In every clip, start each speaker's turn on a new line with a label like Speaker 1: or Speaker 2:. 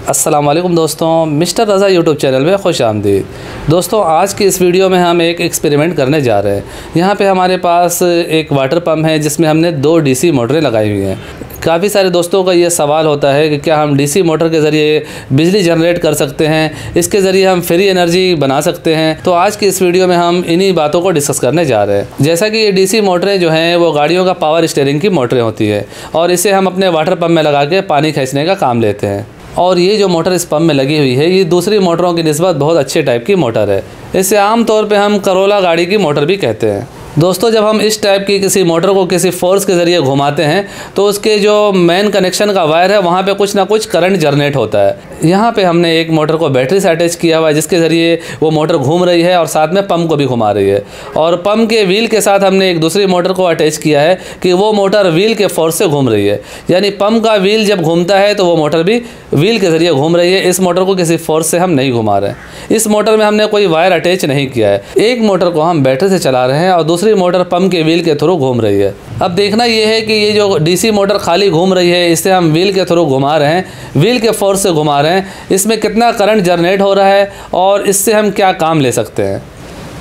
Speaker 1: अस्सलाम वालेकुम दोस्तों, मिस्टर रज़ा यूट्यूब चैनल में खुश आमदीद। दोस्तों, आज की इस वीडियो में हम एक एक्सपेरिमेंट करने जा रहे हैं। यहाँ पे हमारे पास एक वाटर पंप है जिसमें हमने 2 डीसी मोटरें लगाई हुई हैं। काफ़ी सारे दोस्तों का ये सवाल होता है कि क्या हम डीसी मोटर के ज़रिए बिजली जनरेट कर सकते हैं, इसके ज़रिए हम फ्री एनर्जी बना सकते हैं। तो आज की इस वीडियो में हम इन्हीं बातों को डिस्कस करने जा रहे हैं। जैसा कि ये डीसी मोटरें जो हैं वो गाड़ियों का पावर स्टीयरिंग की मोटरें होती है और इसे हम अपने वाटर पंप में लगा के पानी खींचने का काम लेते हैं। और ये जो मोटर इस पंप में लगी हुई है ये दूसरी मोटरों की निस्बत बहुत अच्छे टाइप की मोटर है। इसे आम तौर पे हम करोला गाड़ी की मोटर भी कहते हैं। दोस्तों, जब हम इस टाइप की किसी मोटर को किसी फोर्स के ज़रिए घुमाते हैं तो उसके जो मेन कनेक्शन का वायर है वहाँ पे कुछ ना कुछ करंट जनरेट होता है। यहाँ पे हमने एक मोटर को बैटरी से अटैच किया हुआ है जिसके ज़रिए वो मोटर घूम रही है और साथ में पंप को भी घुमा रही है। और पंप के व्हील के साथ हमने एक दूसरी मोटर को अटैच किया है कि वो मोटर व्हील के फोर्स से घूम रही है। यानी पंप का व्हील जब घूमता है तो वो मोटर भी व्हील के ज़रिए घूम रही है। इस मोटर को किसी फोर्स से हम नहीं घुमा रहे हैं। इस मोटर में हमने कोई वायर अटैच नहीं किया है। एक मोटर को हम बैटरी से चला रहे हैं और दूसरी मोटर पंप के व्हील के थ्रू घूम रही है। अब देखना यह है कि ये जो डीसी मोटर खाली घूम रही है इसे हम व्हील के थ्रू घुमा रहे हैं, व्हील के फोर्स से घुमा रहे हैं, इसमें कितना करंट जनरेट हो रहा है और इससे हम क्या काम ले सकते हैं।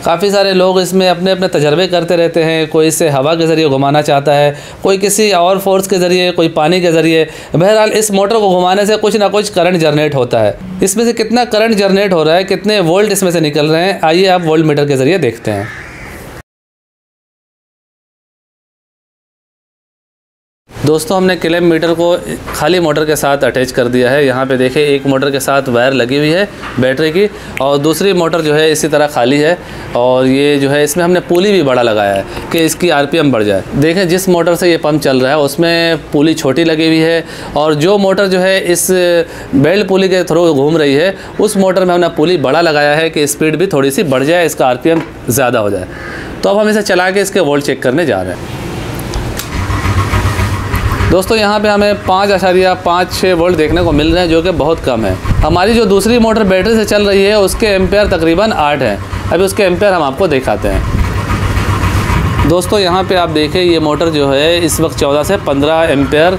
Speaker 1: काफ़ी सारे लोग इसमें अपने अपने तजर्बे करते रहते हैं। कोई इसे हवा के ज़रिए घुमाना चाहता है, कोई किसी और फोर्स के ज़रिए, कोई पानी के ज़रिए। बहरहाल इस मोटर को घुमाने से कुछ ना कुछ करंट जनरेट होता है। इसमें से कितना करंट जनरेट हो रहा है, कितने वोल्ट इसमें से निकल रहे हैं, आइए आप वोल्ट मीटर के ज़रिए देखते हैं। दोस्तों, हमने क्लैंप मीटर को खाली मोटर के साथ अटैच कर दिया है। यहाँ पे देखिए एक मोटर के साथ वायर लगी हुई है बैटरी की और दूसरी मोटर जो है इसी तरह खाली है। और ये जो है इसमें हमने पुली भी बड़ा लगाया है कि इसकी आरपीएम बढ़ जाए। देखें जिस मोटर से ये पंप चल रहा है उसमें पुली छोटी लगी हुई है और जो मोटर जो है इस बेल्ट पुली के थ्रू घूम रही है उस मोटर में हमने पुली बड़ा लगाया है कि स्पीड भी थोड़ी सी बढ़ जाए, इसका आरपीएम ज़्यादा हो जाए। तो अब हम इसे चला के इसके वोल्ट चेक करने जा रहे हैं। दोस्तों, यहाँ पे हमें 5.56 वोल्ट देखने को मिल रहे हैं जो कि बहुत कम है। हमारी जो दूसरी मोटर बैटरी से चल रही है उसके एम्पेयर तकरीबन 8 हैं। अभी उसके एम्पेयर हम आपको दिखाते हैं। दोस्तों, यहाँ पे आप देखें ये मोटर जो है इस वक्त 14 से 15 एम्पेयर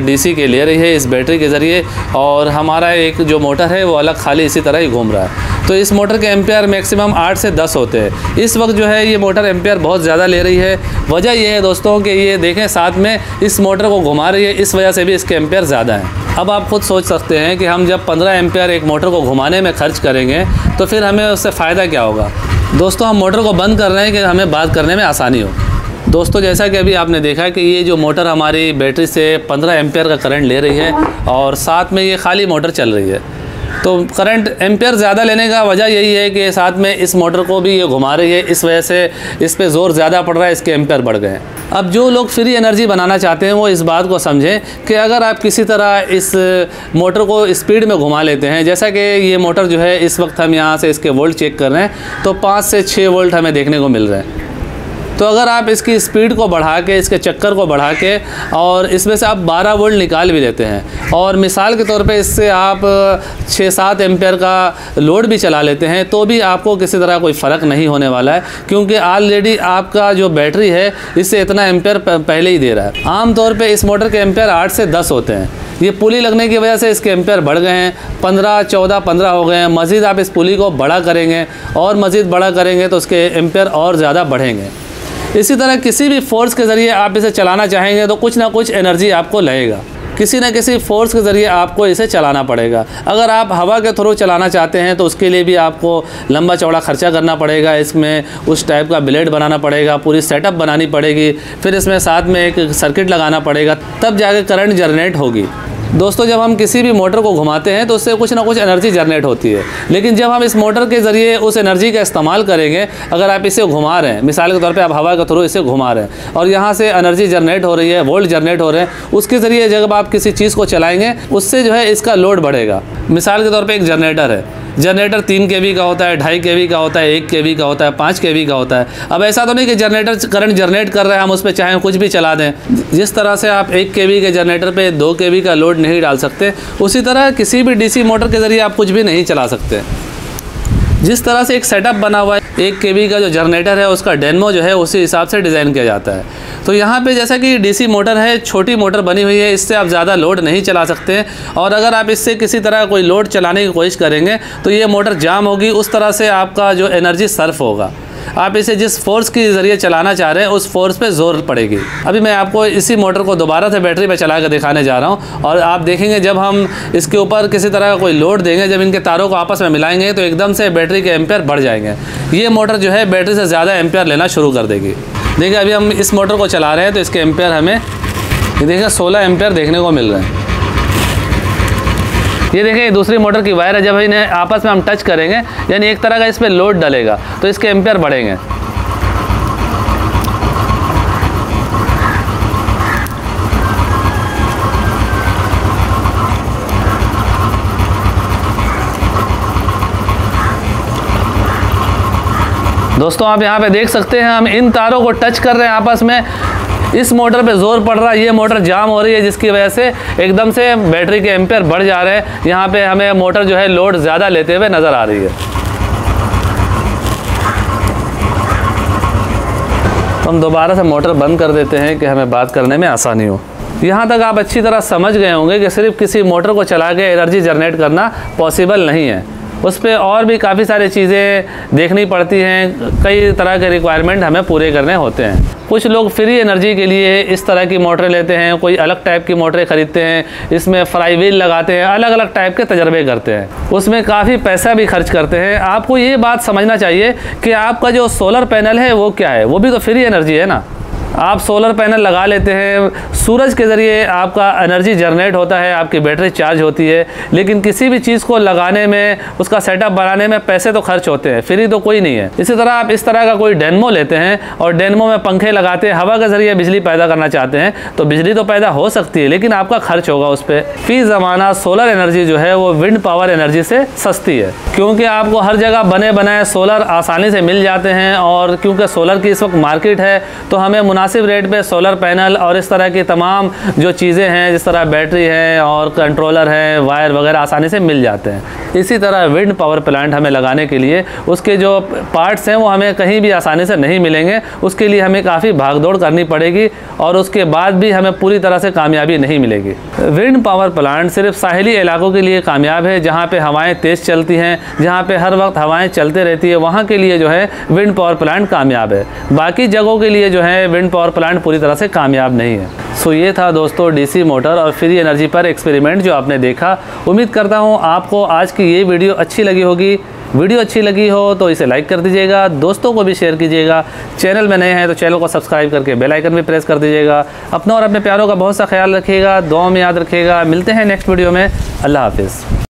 Speaker 1: डीसी के ले रही है इस बैटरी के ज़रिए और हमारा एक जो मोटर है वो अलग खाली इसी तरह ही घूम रहा है। तो इस मोटर के एम्पेयर मैक्सिमम 8 से 10 होते हैं। इस वक्त जो है ये मोटर एम्पेयर बहुत ज़्यादा ले रही है। वजह यह है दोस्तों कि ये देखें साथ में इस मोटर को घुमा रही है, इस वजह से भी इसके एम्पेयर ज़्यादा हैं। अब आप खुद सोच सकते हैं कि हम जब 15 एम्पेयर एक मोटर को घुमाने में खर्च करेंगे तो फिर हमें उससे फ़ायदा क्या होगा। दोस्तों, हम मोटर को बंद कर रहे हैं कि हमें बात करने में आसानी हो। दोस्तों, जैसा कि अभी आपने देखा कि ये जो मोटर हमारी बैटरी से 15 एम्पेयर का करंट ले रही है और साथ में ये खाली मोटर चल रही है। तो करंट एम्पेयर ज़्यादा लेने का वजह यही है कि साथ में इस मोटर को भी ये घुमा रही है, इस वजह से इस पे ज़ोर ज़्यादा पड़ रहा है, इसके एम्पेयर बढ़ गए हैं। अब जो लोग फ्री एनर्जी बनाना चाहते हैं वो इस बात को समझें कि अगर आप किसी तरह इस मोटर को स्पीड में घुमा लेते हैं, जैसा कि ये मोटर जो है इस वक्त हम यहाँ से इसके वोल्ट चेक कर रहे हैं तो 5 से 6 वोल्ट हमें देखने को मिल रहे हैं। तो अगर आप इसकी स्पीड को बढ़ा के, इसके चक्कर को बढ़ा के और इसमें से आप 12 वोल्ट निकाल भी लेते हैं और मिसाल के तौर पे इससे आप 6-7 एम्पेयर का लोड भी चला लेते हैं तो भी आपको किसी तरह कोई फ़र्क नहीं होने वाला है, क्योंकि ऑलरेडी आपका जो बैटरी है इससे इतना एम्पेयर पहले ही दे रहा है। आमतौर पे इस मोटर के एम्पेयर 8 से 10 होते हैं। ये पुली लगने की वजह से इसके एम्पेयर बढ़ गए हैं, 15, 14, 15 हो गए हैं। मज़ीद आप इस पुली को बड़ा करेंगे और मज़ीद बड़ा करेंगे तो उसके एम्पेयर और ज़्यादा बढ़ेंगे। इसी तरह किसी भी फोर्स के ज़रिए आप इसे चलाना चाहेंगे तो कुछ ना कुछ एनर्जी आपको लगेगा, किसी न किसी फोर्स के ज़रिए आपको इसे चलाना पड़ेगा। अगर आप हवा के थ्रू चलाना चाहते हैं तो उसके लिए भी आपको लंबा चौड़ा खर्चा करना पड़ेगा। इसमें उस टाइप का ब्लेड बनाना पड़ेगा, पूरी सेटअप बनानी पड़ेगी, फिर इसमें साथ में एक सर्किट लगाना पड़ेगा, तब जाके करंट जनरेट होगी। दोस्तों, जब हम किसी भी मोटर को घुमाते हैं तो उससे कुछ ना कुछ एनर्जी जनरेट होती है, लेकिन जब हम इस मोटर के ज़रिए उस एनर्जी का इस्तेमाल करेंगे, अगर आप इसे घुमा रहे हैं, मिसाल के तौर पे आप हवा के थ्रू इसे घुमा रहे हैं और यहाँ से एनर्जी जनरेट हो रही है, वोल्ट जनरेट हो रहे हैं, उसके ज़रिए जब आप किसी चीज़ को चलाएँगे उससे जो है इसका लोड बढ़ेगा। मिसाल के तौर पर एक जनरेटर है, जनरेटर 3 kV का होता है, 2.5 kV का होता है, 1 kV का होता है, 5 kV का होता है। अब ऐसा तो नहीं कि जनरेटर करंट जनरेट कर रहे हैं हम उस पर चाहें कुछ भी चला दें। जिस तरह से आप 1 kV के जनरेटर पे 2 kV का लोड नहीं डाल सकते, उसी तरह किसी भी डीसी मोटर के ज़रिए आप कुछ भी नहीं चला सकते। जिस तरह से एक सेटअप बना हुआ है, 1 kV का जो जनरेटर है उसका डेनमो जो है उसी हिसाब से डिज़ाइन किया जाता है। तो यहाँ पे जैसा कि डीसी मोटर है, छोटी मोटर बनी हुई है, इससे आप ज़्यादा लोड नहीं चला सकते। और अगर आप इससे किसी तरह कोई लोड चलाने की कोशिश करेंगे तो ये मोटर जाम होगी, उस तरह से आपका जो एनर्जी सर्फ होगा। आप इसे जिस फोर्स के ज़रिए चलाना चाह रहे हैं उस फोर्स पे ज़ोर पड़ेगी। अभी मैं आपको इसी मोटर को दोबारा से बैटरी पे चला कर दिखाने जा रहा हूँ और आप देखेंगे जब हम इसके ऊपर किसी तरह का कोई लोड देंगे, जब इनके तारों को आपस में मिलाएंगे तो एकदम से बैटरी के एम्पेयर बढ़ जाएंगे। ये मोटर जो है बैटरी से ज़्यादा एम्पेयर लेना शुरू कर देगी। देखिए अभी हम इस मोटर को चला रहे हैं तो इसके एम्पेयर हमें ये देखिए 16 एम्पेयर देखने को मिल रहे हैं। ये देखिए दूसरी मोटर की वायर है, जब इन्हें आपस में हम टच करेंगे यानी एक तरह का इस पर लोड डलेगा तो इसके एम्पेयर बढ़ेंगे। दोस्तों आप यहाँ पे देख सकते हैं हम इन तारों को टच कर रहे हैं आपस में, इस मोटर पे जोर पड़ रहा है, ये मोटर जाम हो रही है जिसकी वजह से एकदम से बैटरी के एम्पेयर बढ़ जा रहे हैं। यहाँ पे हमें मोटर जो है लोड ज़्यादा लेते हुए नज़र आ रही है। तो हम दोबारा से मोटर बंद कर देते हैं कि हमें बात करने में आसानी हो। यहाँ तक आप अच्छी तरह समझ गए होंगे कि सिर्फ किसी मोटर को चला के एनर्जी जनरेट करना पॉसिबल नहीं है, उस पर और भी काफ़ी सारी चीज़ें देखनी पड़ती हैं, कई तरह के रिक्वायरमेंट हमें पूरे करने होते हैं। कुछ लोग फ्री एनर्जी के लिए इस तरह की मोटरें लेते हैं, कोई अलग टाइप की मोटरें ख़रीदते हैं, इसमें फ्लाई व्हील लगाते हैं, अलग अलग टाइप के तजर्बे करते हैं, उसमें काफ़ी पैसा भी खर्च करते हैं। आपको ये बात समझना चाहिए कि आपका जो सोलर पैनल है वो क्या है, वो भी तो फ्री एनर्जी है ना। आप सोलर पैनल लगा लेते हैं, सूरज के ज़रिए आपका एनर्जी जनरेट होता है, आपकी बैटरी चार्ज होती है, लेकिन किसी भी चीज़ को लगाने में, उसका सेटअप बनाने में पैसे तो खर्च होते हैं, फ्री तो कोई नहीं है। इसी तरह आप इस तरह का कोई डेनमो लेते हैं और डेनमो में पंखे लगाते हैं, हवा के ज़रिए बिजली पैदा करना चाहते हैं तो बिजली तो पैदा हो सकती है, लेकिन आपका खर्च होगा उस पर। फी ज़माना सोलर एनर्जी जो है वो विंड पावर एनर्जी से सस्ती है, क्योंकि आपको हर जगह बने बनाए सोलर आसानी से मिल जाते हैं। और क्योंकि सोलर की इस वक्त मार्केट है तो हमें मुनासिब रेट पे सोलर पैनल और इस तरह की तमाम जो चीज़ें हैं, जिस तरह बैटरी है और कंट्रोलर है, वायर वगैरह आसानी से मिल जाते हैं। इसी तरह विंड पावर प्लांट हमें लगाने के लिए उसके जो पार्ट्स हैं वो हमें कहीं भी आसानी से नहीं मिलेंगे, उसके लिए हमें काफ़ी भागदौड़ करनी पड़ेगी और उसके बाद भी हमें पूरी तरह से कामयाबी नहीं मिलेगी। विंड पावर प्लांट सिर्फ साहिली इलाकों के लिए कामयाब है, जहाँ पे हवाएं तेज़ चलती हैं, जहाँ पे हर वक्त हवाएं चलते रहती है, वहाँ के लिए जो है विंड पावर प्लांट कामयाब है। बाकी जगहों के लिए जो है विंड पावर प्लांट पूरी तरह से कामयाब नहीं है। सो ये था दोस्तों डीसी मोटर और फ्री एनर्जी पर एक्सपेरिमेंट जो आपने देखा। उम्मीद करता हूँ आपको आज की ये वीडियो अच्छी लगी होगी। वीडियो अच्छी लगी हो तो इसे लाइक कर दीजिएगा, दोस्तों को भी शेयर कीजिएगा। चैनल में नए हैं तो चैनल को सब्सक्राइब करके बेल आइकन भी प्रेस कर दीजिएगा। अपना और अपने प्यारों का बहुत सा ख्याल रखिएगा, दुआ में याद रखिएगा। मिलते हैं नेक्स्ट वीडियो में। अल्लाह हाफिज़।